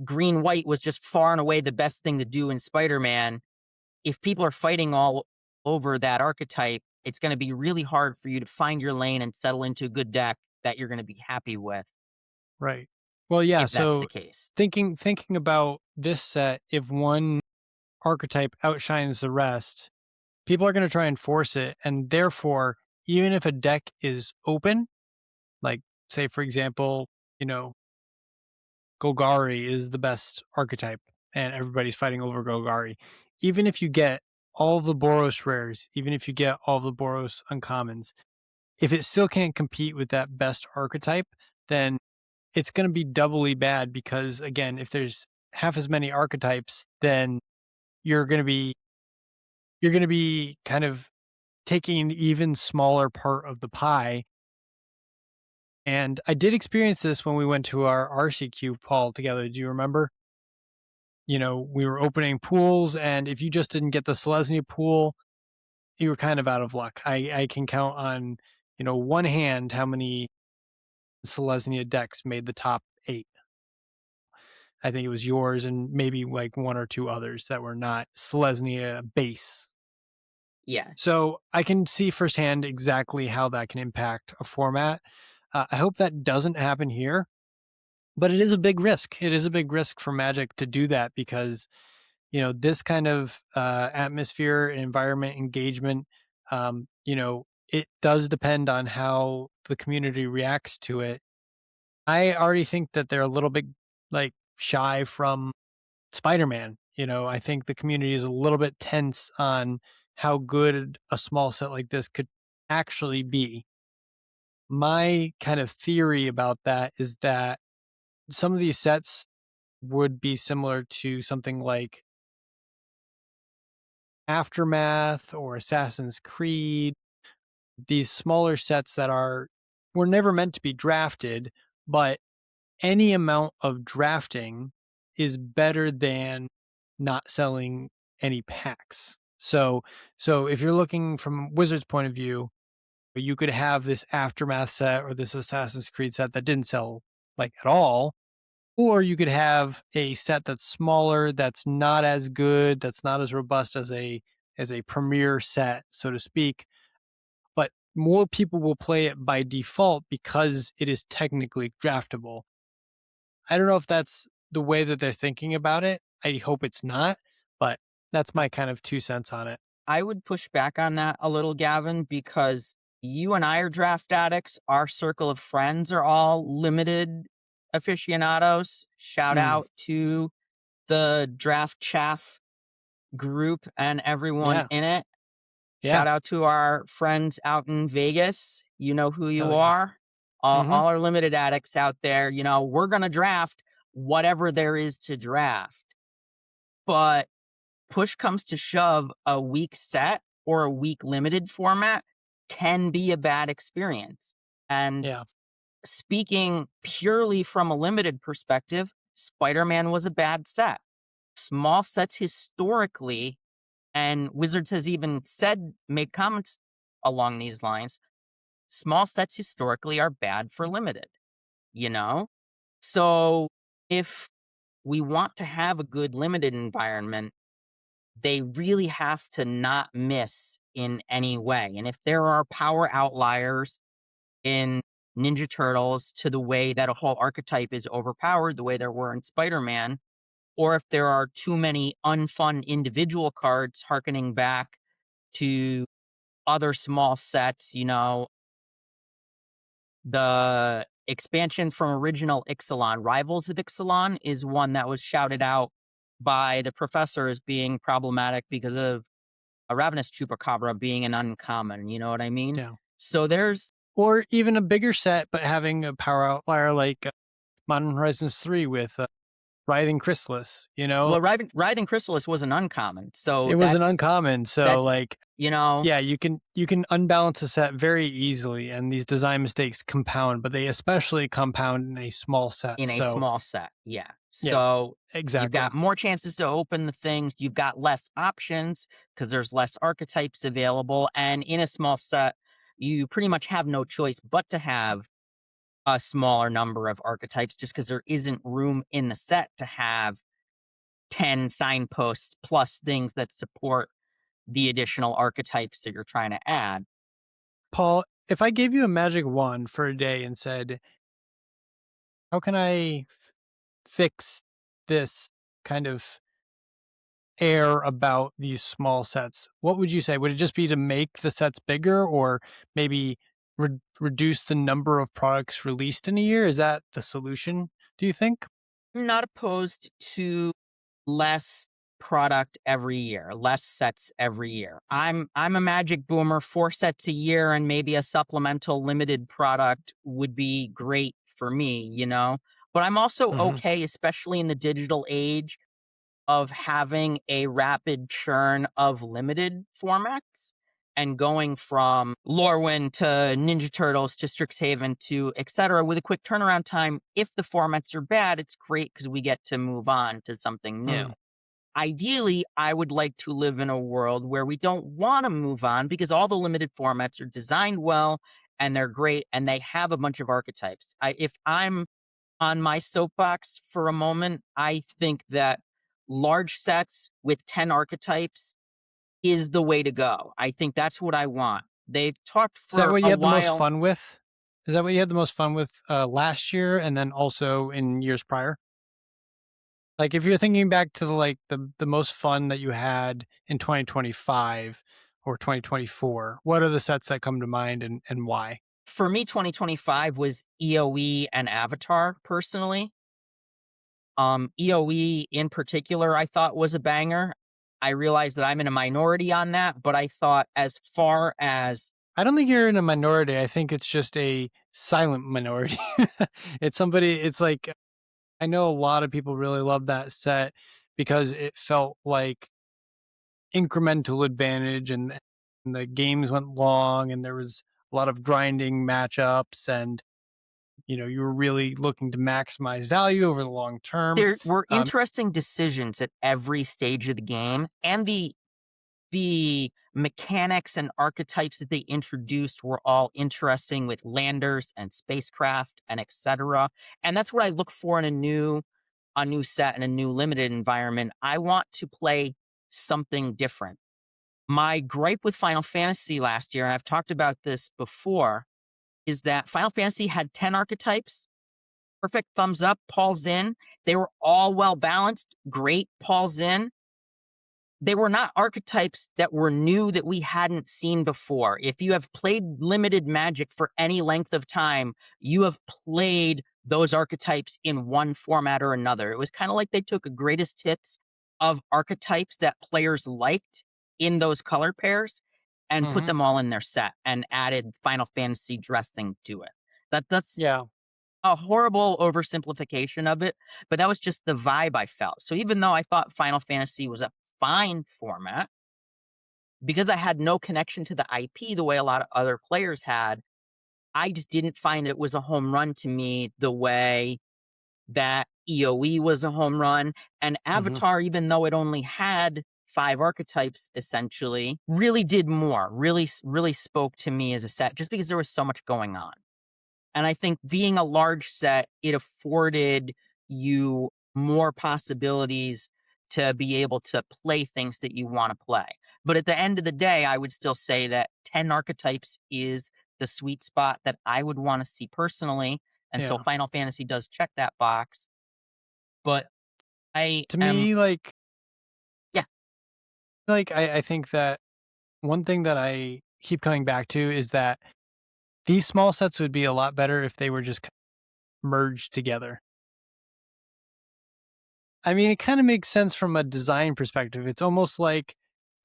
green white was just far and away the best thing to do in Spider-Man, if people are fighting all over that archetype, it's going to be really hard for you to find your lane and settle into a good deck that you're going to be happy with Right. Well, yeah. if that's So the case. thinking about this set, if one archetype outshines the rest, people are going to try and force it. And therefore, even if a deck is open, like say, for example, you know, Golgari is the best archetype and everybody's fighting over Golgari. Even if you get all the Boros rares, even if you get all the Boros uncommons, if it still can't compete with that best archetype, then it's going to be doubly bad because again, if there's half as many archetypes, then you're going to be kind of taking an even smaller part of the pie And I did experience this when we went to our RCQ, Paul, together. Do you remember? We were opening pools, and if you just didn't get the Selesnya pool, you were kind of out of luck. I can count on, one hand how many Selesnya decks made the top 8. I think it was yours and maybe like one or two others that were not Selesnya base. Yeah. So I can see firsthand exactly how that can impact a format. I hope that doesn't happen here, but it is a big risk. It is a big risk for Magic to do that because, this kind of atmosphere, environment, engagement, it does depend on how the community reacts to it. I already think that they're a little bit like shy from Spider-Man. I think the community is a little bit tense on how good a small set like this could actually be. My kind of theory about that is that some of these sets would be similar to something like Aftermath or Assassin's Creed, these smaller sets that were never meant to be drafted, but any amount of drafting is better than not selling any packs. So if you're looking from Wizards' point of view, you could have this Aftermath set or this Assassin's Creed set that didn't sell like at all, or you could have a set that's smaller, that's not as good, that's not as robust as a premier set, so to speak, but more people will play it by default because it is technically draftable. I don't know if that's the way that they're thinking about it. I hope it's not, but that's my kind of 2 cents on it. I would push back on that a little, Gavin, because you and I are draft addicts. Our circle of friends are all limited aficionados. Shout Mm, out to the draft chaff group and everyone yeah, in it. yeah, Shout out to our friends out in Vegas. You know who you hell yeah. are. All, Mhm, all our limited addicts out there. We're going to draft whatever there is to draft. But push comes to shove, a weak set or a weak limited format can be a bad experience. And yeah, speaking purely from a limited perspective, Spider-Man was a bad set. Small sets historically, and Wizards has even made comments along these lines, small sets historically are bad for limited, you know? So if we want to have a good limited environment, they really have to not miss in any way. And if there are power outliers in Ninja Turtles to the way that a whole archetype is overpowered, the way there were in Spider-Man, or if there are too many unfun individual cards harkening back to other small sets, the expansion from original Ixalan, Rivals of Ixalan, is one that was shouted out by the professor as being problematic because of a ravenous chupacabra being an uncommon, you know what I mean? yeah. So there's Or even a bigger set, but having a power outlier like Modern Horizons 3 with Writhing Chrysalis, well, Writhing Chrysalis was an uncommon, so It was an uncommon, so, that's like, you know yeah, you can unbalance a set very easily, and these design mistakes compound, but they especially compound in a small set, in a so small set, yeah. yeah, So you've exactly. got more chances to open the things, you've got less options because there's less archetypes available, and in a small set, you pretty much have no choice but to have a smaller number of archetypes just because there isn't room in the set to have 10 signposts plus things that support the additional archetypes that you're trying to add. Paul, if I gave you a magic wand for a day and said, "How can I fix this kind of air about these small sets," what would you say? Would it just be to make the sets bigger or maybe reduce the number of products released in a year? Is that the solution, do you think? I'm not opposed to less product every year, less sets every year. I'm a magic boomer, 4 sets a year and maybe a supplemental limited product would be great for me. But I'm also Mhm. okay, especially in the digital age, of having a rapid churn of limited formats. and going from Lorwyn to Ninja Turtles to Strixhaven to etc. with a quick turnaround time. If the formats are bad, it's great because we get to move on to something new. Ideally, I would like to live in a world where we don't want to move on because all the limited formats are designed well and they're great and they have a bunch of archetypes. If I'm on my soapbox for a moment, I think that large sets with 10 archetypes is the way to go. I think that's what I want. They've talked Is that for what a you had the most while. fun with? Is that what you had the most fun with last year and then also in years prior? Like if you're thinking back to the most fun that you had in 2025 or 2024, what are the sets that come to mind and why? For me, 2025 was EOE and Avatar personally. EOE in particular, I thought was a banger. I realized that I'm in a minority on that, but I thought as far as I don't think you're in a minority. I think it's just a silent minority. It's like, I know a lot of people really love that set because it felt like incremental advantage and the games went long and there was a lot of grinding matchups and you were really looking to maximize value over the long term. there were interesting decisions at every stage of the game, and the mechanics and archetypes that they introduced were all interesting with landers and spacecraft and etc. And that's what I look for in a new set and a new limited environment. I want to play something different. My gripe with Final Fantasy last year, and I've talked about this before, is that Final Fantasy had 10 archetypes. Perfect thumbs up, Paul's in. They were all well balanced. Great, Paul's in. They were not archetypes that were new that we hadn't seen before. If you have played limited Magic for any length of time, you have played those archetypes in one format or another. It was kind of like they took a greatest hits of archetypes that players liked in those color pairs and put them all in their set and added Final Fantasy dressing to it. That's Yeah. a horrible oversimplification of it, but that was just the vibe I felt. So even though I thought Final Fantasy was a fine format, because I had no connection to the IP the way a lot of other players had, I just didn't find that it was a home run to me the way that EOE was a home run. And Avatar, even though it only had 5 archetypes essentially, really did more, really spoke to me as a set just because there was so much going on. And I think being a large set, it afforded you more possibilities to be able to play things that you want to play. But at the end of the day, I would still say that 10 archetypes is the sweet spot that I would want to see personally. And so Final Fantasy does check that box. But me, yeah. I think that one thing that I keep coming back to is that these small sets would be a lot better if they were just merged together. I mean, it kind of makes sense from a design perspective. It's almost like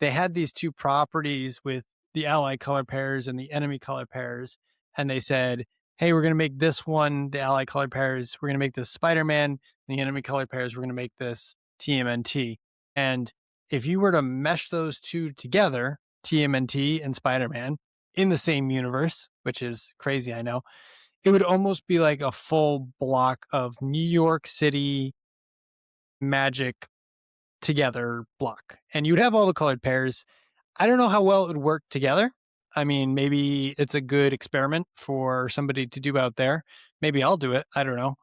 they had these two properties with the ally color pairs and the enemy color pairs, and they said, hey, we're going to make this one the ally color pairs. We're going to make this Spider-Man. The enemy color pairs, we're going to make this TMNT. And if you were to mesh those two together, TMNT and Spider-Man, in the same universe, which is crazy, I know, it would almost be like a full block of New York City Magic together block. And you'd have all the colored pairs. I don't know how well it would work together. I mean, maybe it's a good experiment for somebody to do out there. Maybe I'll do it. I don't know.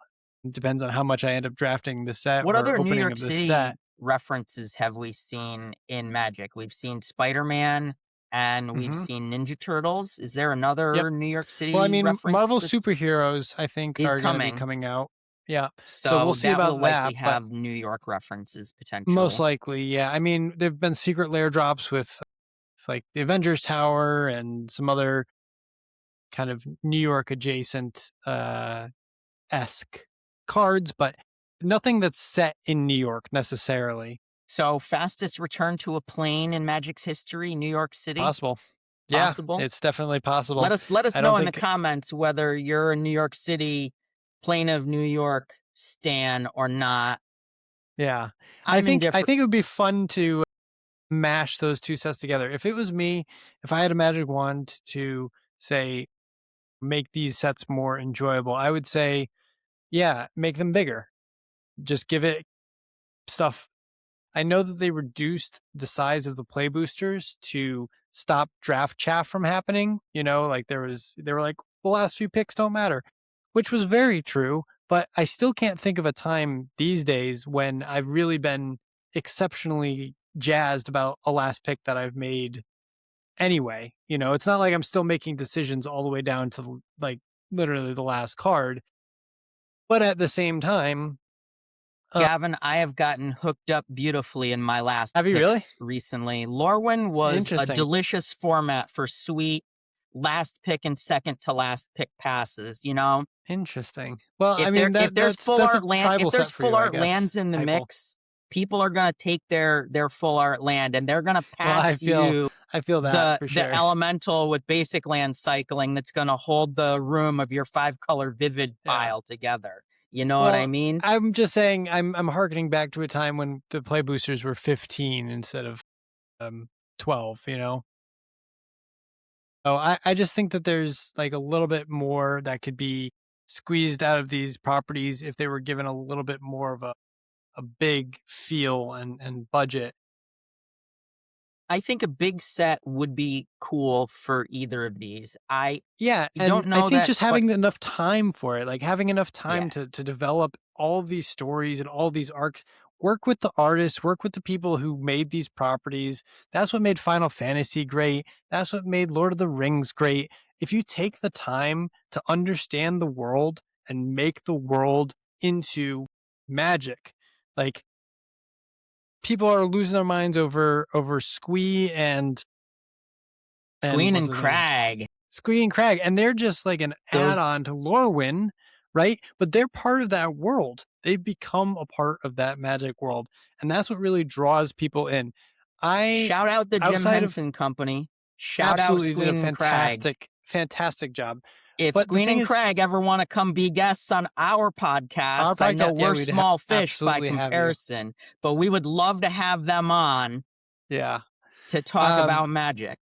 It depends on how much I end up drafting the set What or other New opening York of the City set. references have we seen in Magic? We've seen Spider-Man and we've seen Ninja Turtles. Is there another New York City Well, I mean, reference? Marvel superheroes, I think, are going to be coming out. Yeah. So we'll see that about will likely that. have New York references potentially. Most likely, yeah. I mean, there've been secret lair drops with like the Avengers Tower and some other kind of New York adjacent esque cards, but nothing that's set in New York necessarily. So fastest return to a plane in Magic's history, New York City? Possible. Possible? Yeah, it's definitely possible. Let us know in the comments whether you're a New York City Plane of New York stan or not. Yeah. I think it would be fun to mash those two sets together. If it was me, if I had a magic wand to say make these sets more enjoyable, I would say, yeah, make them bigger. Just give it stuff. I know that they reduced the size of the play boosters to stop draft chaff from happening. Like they were like, the last few picks don't matter, which was very true. But I still can't think of a time these days when I've really been exceptionally jazzed about a last pick that I've made anyway. It's not like I'm still making decisions all the way down to like literally the last card. But at the same time, Gavin, I have gotten hooked up beautifully in my last have you really? picks recently. Lorwyn was a Interesting. delicious format for sweet last pick and second to last pick passes, Interesting. Well, If I mean, if there's that's full a art land, tribal if there's set for you, full I art guess. lands in the Typal. mix, people are gonna take their full art land and they're gonna Well, pass you I feel that for the sure. elemental with basic land cycling that's gonna hold the room of your 5-color vivid Yeah. pile together. You know what I mean? I'm just saying I'm harkening back to a time when the play boosters were 15 instead of 12, Oh, I just think that there's like a little bit more that could be squeezed out of these properties if they were given a little bit more of a big feel and budget. I think a big set would be cool for either of these. Yeah, don't and I know think that just having enough time for it, like having enough time Yeah. to develop all of these stories and all these arcs, work with the artists, work with the people who made these properties. That's what made Final Fantasy great. That's what made Lord of the Rings great. If you take the time to understand the world and make the world into magic, like people are losing their minds over Squee and Squeen what's and his name? Crag. Squee and Crag, and they're just like an Those add-on to Lorwyn, right? But they're part of that world. They've become a part of that magic world, and that's what really draws people in. shout out the Jim Outside of Henson Company. Shout out absolutely did a Squeen and Crag. fantastic job. If But the Squeen thing and is, Crag ever want to come be guests on our podcasts, I know we're we'd small fish by absolutely have you. comparison, but we would love to have them on Yeah. to talk about magic.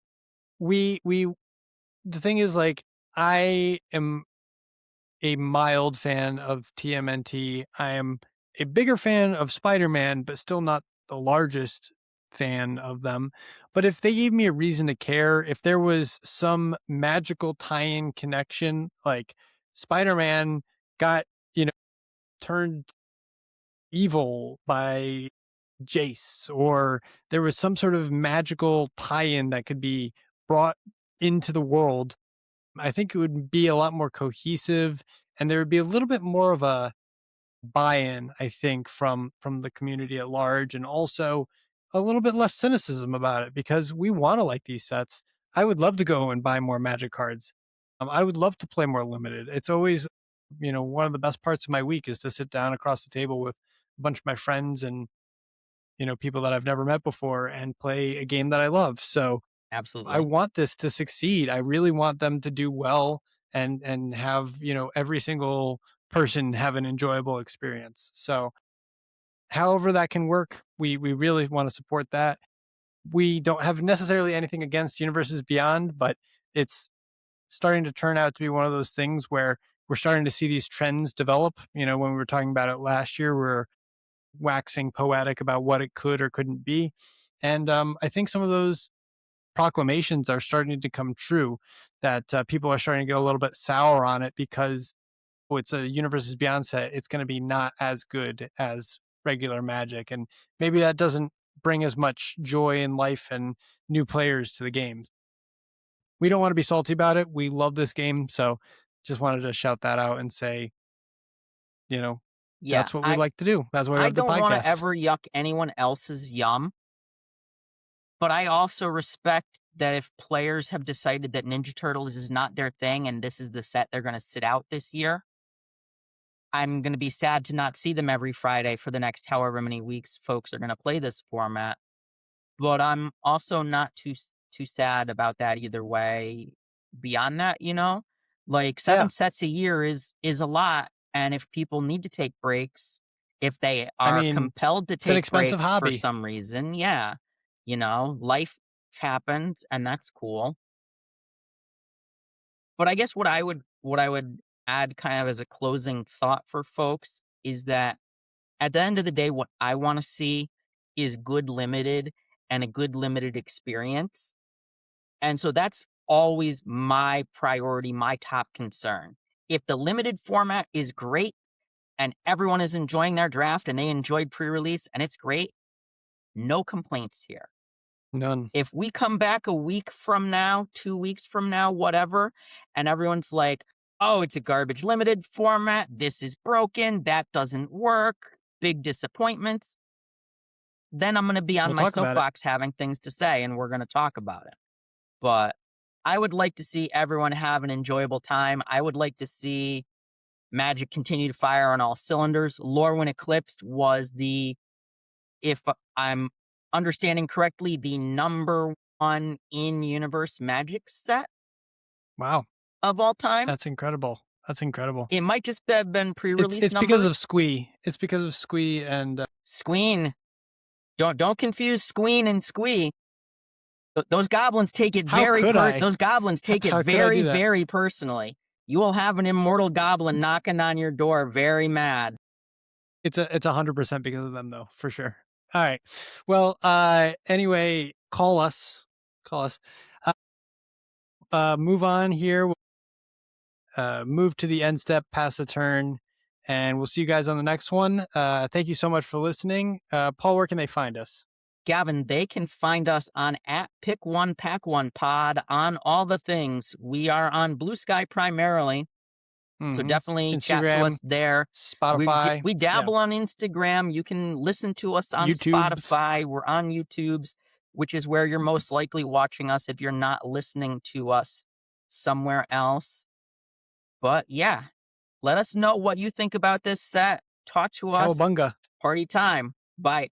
The thing is, like, I am a mild fan of TMNT. I am a bigger fan of Spider-Man, but still not the largest fan of them. But if they gave me a reason to care, if there was some magical tie-in connection, like Spider-Man got, turned evil by Jace, or there was some sort of magical tie-in that could be brought into the world, I think it would be a lot more cohesive, and there would be a little bit more of a buy-in, I think, from the community at large, and also a little bit less cynicism about it because we want to like these sets. I would love to go and buy more Magic cards. I would love to play more limited. It's always, one of the best parts of my week is to sit down across the table with a bunch of my friends and people that I've never met before and play a game that I love. So Absolutely. I want this to succeed. I really want them to do well and have, every single person have an enjoyable experience. So however that can work, we really want to support that. We don't have necessarily anything against Universes Beyond, but it's starting to turn out to be one of those things where we're starting to see these trends develop. When we were talking about it last year, we're waxing poetic about what it could or couldn't be. And I think some of those proclamations are starting to come true, that people are starting to get a little bit sour on it because it's a Universes Beyond set. It's going to be not as good as regular Magic. And maybe that doesn't bring as much joy in life and new players to the games. We don't want to be salty about it. We love this game. So just wanted to shout that out and say, Yeah, that's what we like to do. That's why we I have the don't want to podcast. ever yuck anyone else's yum, but I also respect that if players have decided that Ninja Turtles is not their thing and this is the set they're going to sit out this year, I'm going to be sad to not see them every Friday for the next however many weeks folks are going to play this format. But I'm also not too sad about that either way. Beyond that, like 7 sets a year is a lot, and if people need to take breaks, if they are compelled to it's an take expensive breaks for hobby. some reason, life happens, and that's cool. But I guess what I would add kind of as a closing thought for folks is that at the end of the day, what I want to see is good limited and a good limited experience. And so that's always my priority, my top concern. If the limited format is great and everyone is enjoying their draft and they enjoyed pre-release and it's great, no complaints here. None. If we come back a week from now, 2 weeks from now, whatever, and everyone's like, oh, it's a garbage limited format, this is broken, that doesn't work, big disappointments, then I'm going to be on We'll my talk about it. soapbox having things to say, and we're going to talk about it. But I would like to see everyone have an enjoyable time. I would like to see Magic continue to fire on all cylinders. Lorwyn Eclipsed was if I'm understanding correctly, the number one in-universe Magic set Wow. of all time. That's incredible. That's incredible. It might just have been pre-release It's numbers. because of Squee. It's because of Squee and Squeen. Don't confuse Squeen and Squee. Those goblins take it those goblins take it very, very personally. You will have an immortal goblin knocking on your door very mad. It's 100% because of them, though, for sure. All right. Well, anyway, call us. Move on here. Move to the end step, pass the turn, and we'll see you guys on the next one. Thank you so much for listening. Paul, where can they find us? Gavin, they can find us on @Pick1Pack1Pod on all the things. We are on Blue Sky primarily. So definitely Instagram, chat to us there. Spotify. We dabble on Instagram. You can listen to us on Spotify. We're on YouTube's, which is where you're most likely watching us if you're not listening to us somewhere else. But yeah, let us know what you think about this set. Talk to us. Cowabunga. Party time. Bye.